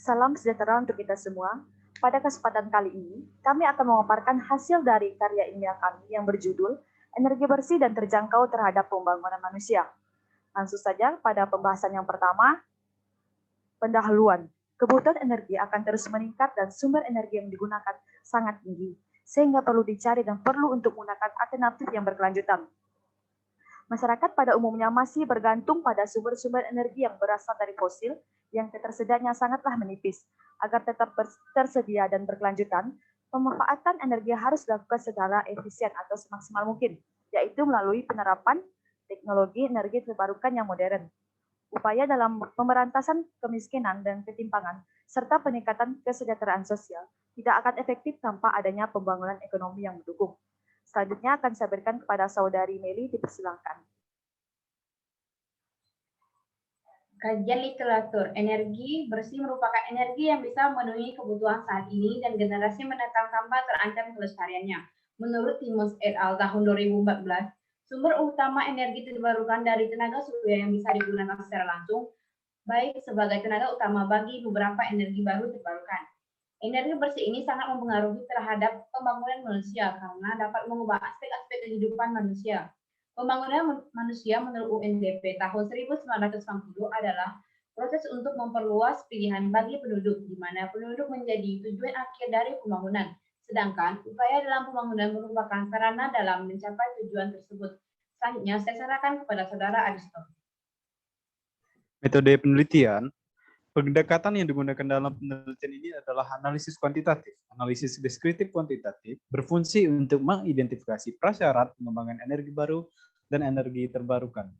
Salam sejahtera untuk kita semua. Pada kesempatan kali ini, kami akan memaparkan hasil dari karya ilmiah kami yang berjudul Energi Bersih dan Terjangkau Terhadap Pembangunan Manusia. Langsung saja pada pembahasan yang pertama, pendahuluan. Kebutuhan energi akan terus meningkat dan sumber energi yang digunakan sangat tinggi, sehingga perlu dicari dan perlu untuk menggunakan alternatif yang berkelanjutan. Masyarakat pada umumnya masih bergantung pada sumber-sumber energi yang berasal dari fosil yang ketersediaannya sangatlah menipis. Agar tetap tersedia dan berkelanjutan, pemanfaatan energi harus dilakukan secara efisien atau semaksimal mungkin, yaitu melalui penerapan teknologi energi terbarukan yang modern. Upaya dalam pemberantasan kemiskinan dan ketimpangan, serta peningkatan kesejahteraan sosial tidak akan efektif tanpa adanya pembangunan ekonomi yang mendukung. Selanjutnya akan saya berikan kepada saudari Meli, dipersilakan. Kajian literatur, energi bersih merupakan energi yang bisa memenuhi kebutuhan saat ini dan generasi mendatang tanpa terancam kelestariannya. Menurut Timus et al. Tahun 2014, sumber utama energi terbarukan dari tenaga surya yang bisa digunakan secara langsung, baik sebagai tenaga utama bagi beberapa energi baru terbarukan. Energi bersih ini sangat mempengaruhi terhadap pembangunan manusia karena dapat mengubah aspek-aspek kehidupan manusia. Pembangunan manusia menurut UNDP tahun 1990 adalah proses untuk memperluas pilihan bagi penduduk, di mana penduduk menjadi tujuan akhir dari pembangunan. Sedangkan upaya dalam pembangunan merupakan sarana dalam mencapai tujuan tersebut. Selanjutnya, saya serahkan kepada Saudara Adisto. Metode penelitian, pendekatan yang digunakan dalam penelitian ini adalah analisis kuantitatif. Analisis deskriptif kuantitatif berfungsi untuk mengidentifikasi prasyarat pengembangan energi baru dan energi terbarukan.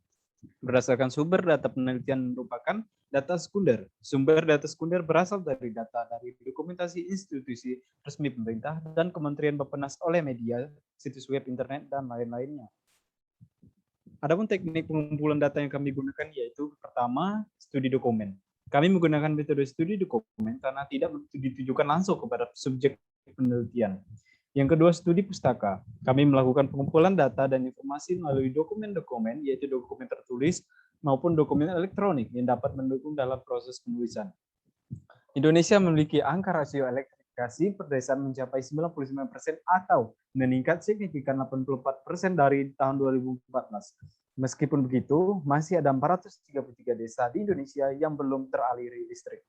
Berdasarkan sumber data penelitian merupakan data sekunder. Sumber data sekunder berasal dari data dari dokumentasi institusi resmi pemerintah dan Kementerian Bappenas oleh media, situs web, internet, dan lain-lainnya. Adapun teknik pengumpulan data yang kami gunakan yaitu pertama, studi dokumen. Kami menggunakan metode studi dokumen karena tidak ditujukan langsung kepada subjek penelitian. Yang kedua, studi pustaka. Kami melakukan pengumpulan data dan informasi melalui dokumen-dokumen, yaitu dokumen tertulis maupun dokumen elektronik yang dapat mendukung dalam proses penulisan. Indonesia memiliki angka rasio elektrifikasi perdesaan mencapai 99% atau meningkat signifikan 84% dari tahun 2014. Meskipun begitu, masih ada 433 desa di Indonesia yang belum teraliri listrik.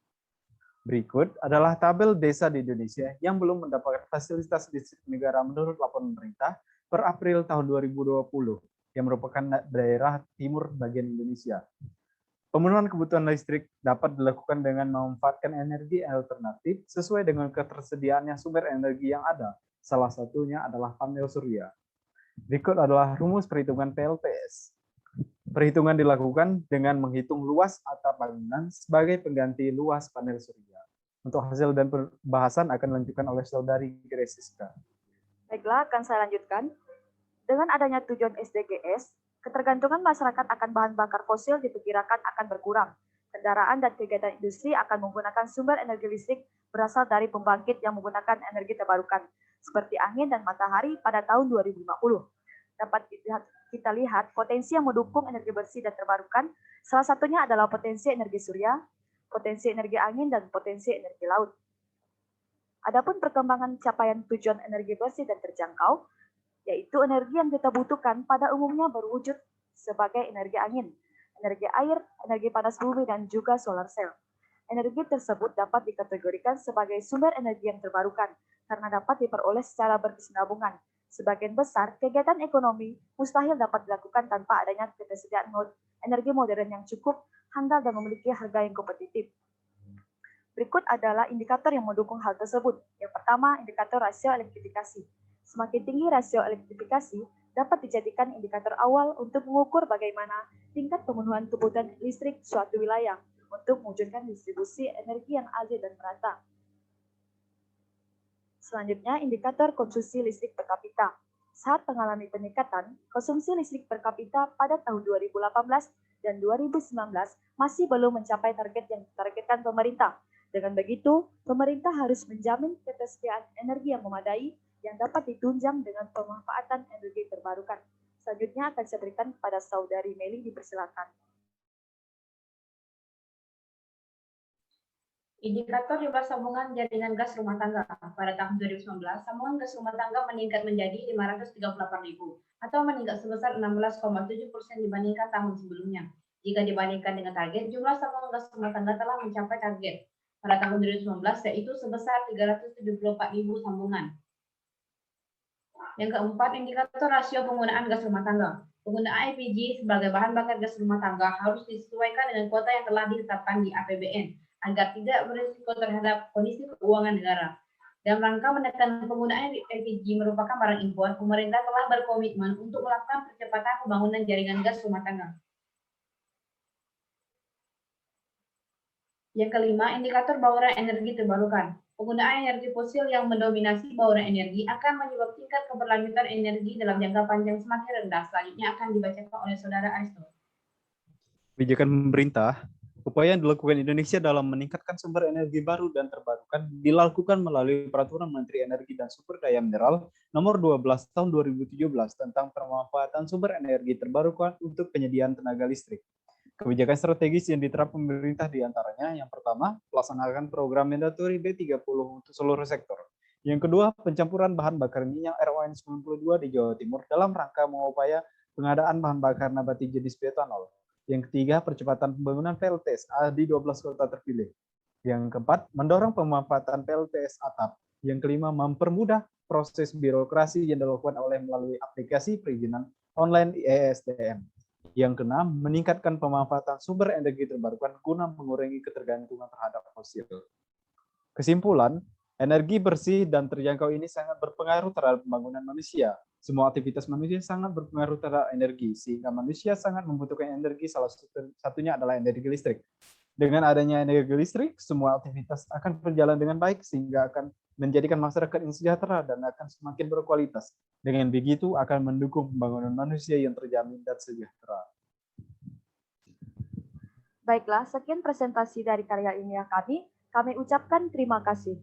Berikut adalah tabel desa di Indonesia yang belum mendapatkan fasilitas listrik negara menurut laporan pemerintah per April tahun 2020, yang merupakan daerah timur bagian Indonesia. Pemenuhan kebutuhan listrik dapat dilakukan dengan memanfaatkan energi alternatif sesuai dengan ketersediaannya sumber energi yang ada. Salah satunya adalah panel surya. Berikut adalah rumus perhitungan PLTS. Perhitungan dilakukan dengan menghitung luas atap bangunan sebagai pengganti luas panel surya. Untuk hasil dan pembahasan akan dilanjutkan oleh Saudari Gresiska. Baiklah, akan saya lanjutkan. Dengan adanya tujuan SDGs, ketergantungan masyarakat akan bahan bakar fosil diperkirakan akan berkurang. Kendaraan dan kegiatan industri akan menggunakan sumber energi listrik berasal dari pembangkit yang menggunakan energi terbarukan, seperti angin dan matahari pada tahun 2050. Dapat kita lihat potensi yang mendukung energi bersih dan terbarukan, salah satunya adalah potensi energi surya, potensi energi angin, dan potensi energi laut. Adapun perkembangan capaian tujuan energi bersih dan terjangkau, yaitu energi yang kita butuhkan pada umumnya berwujud sebagai energi angin, energi air, energi panas bumi, dan juga solar cell. Energi tersebut dapat dikategorikan sebagai sumber energi yang terbarukan karena dapat diperoleh secara berkesinambungan. Sebagian besar kegiatan ekonomi mustahil dapat dilakukan tanpa adanya ketersediaan energi modern yang cukup, handal, dan memiliki harga yang kompetitif. Berikut adalah indikator yang mendukung hal tersebut. Yang pertama, indikator rasio elektrifikasi. Semakin tinggi rasio elektrifikasi, dapat dijadikan indikator awal untuk mengukur bagaimana tingkat pemenuhan kebutuhan listrik suatu wilayah untuk mewujudkan distribusi energi yang adil dan merata. Selanjutnya, indikator konsumsi listrik per kapita. Saat mengalami peningkatan, konsumsi listrik per kapita pada tahun 2018 dan 2019 masih belum mencapai target yang ditargetkan pemerintah. Dengan begitu, pemerintah harus menjamin ketersediaan energi yang memadai yang dapat ditunjang dengan pemanfaatan energi terbarukan. Selanjutnya akan saya berikan kepada Saudari Meli, dipersilakan. Indikator jumlah sambungan jaringan gas rumah tangga. Pada tahun 2019, sambungan gas rumah tangga meningkat menjadi 538.000 atau meningkat sebesar 16,7% dibandingkan tahun sebelumnya. Jika dibandingkan dengan target, jumlah sambungan gas rumah tangga telah mencapai target pada tahun 2019 yaitu sebesar 374.000 sambungan. Yang keempat, indikator rasio penggunaan gas rumah tangga. Penggunaan LPG sebagai bahan bakar gas rumah tangga harus disesuaikan dengan kuota yang telah ditetapkan di APBN agar tidak berisiko terhadap kondisi keuangan negara. Dalam rangka menekan penggunaan LPG merupakan barang impor, pemerintah telah berkomitmen untuk melakukan percepatan pembangunan jaringan gas rumah tangga. Yang kelima, indikator bauran energi terbarukan. Penggunaan energi fosil yang mendominasi bauran energi akan menyebabkan tingkat keberlanjutan energi dalam jangka panjang semakin rendah. Selanjutnya akan dibacakan oleh Saudara Aristo. Kebijakan pemerintah, upaya yang dilakukan Indonesia dalam meningkatkan sumber energi baru dan terbarukan dilakukan melalui Peraturan Menteri Energi dan Sumber Daya Mineral Nomor 12 Tahun 2017 tentang pemanfaatan sumber energi terbarukan untuk penyediaan tenaga listrik. Kebijakan strategis yang diterapkan pemerintah diantaranya, yang pertama, pelaksanaan program Mandatory B30 untuk seluruh sektor. Yang kedua, pencampuran bahan bakar minyak RON 92 di Jawa Timur dalam rangka mengupaya pengadaan bahan bakar nabati jenis bioetanol. Yang ketiga, percepatan pembangunan PLTSA di 12 kota terpilih. Yang keempat, mendorong pemanfaatan PLTS atap. Yang kelima, mempermudah proses birokrasi yang dilakukan melalui aplikasi perizinan online ESDM. Yang keenam, meningkatkan pemanfaatan sumber energi terbarukan guna mengurangi ketergantungan terhadap fosil. Kesimpulan, energi bersih dan terjangkau ini sangat berpengaruh terhadap pembangunan manusia. Semua aktivitas manusia sangat berpengaruh terhadap energi, sehingga manusia sangat membutuhkan energi, salah satunya adalah energi listrik. Dengan adanya energi listrik, semua aktivitas akan berjalan dengan baik, sehingga akan menjadikan masyarakat yang sejahtera dan akan semakin berkualitas. Dengan begitu, akan mendukung pembangunan manusia yang terjamin dan sejahtera. Baiklah, sekian presentasi dari karya ilmiah kami. Kami ucapkan terima kasih.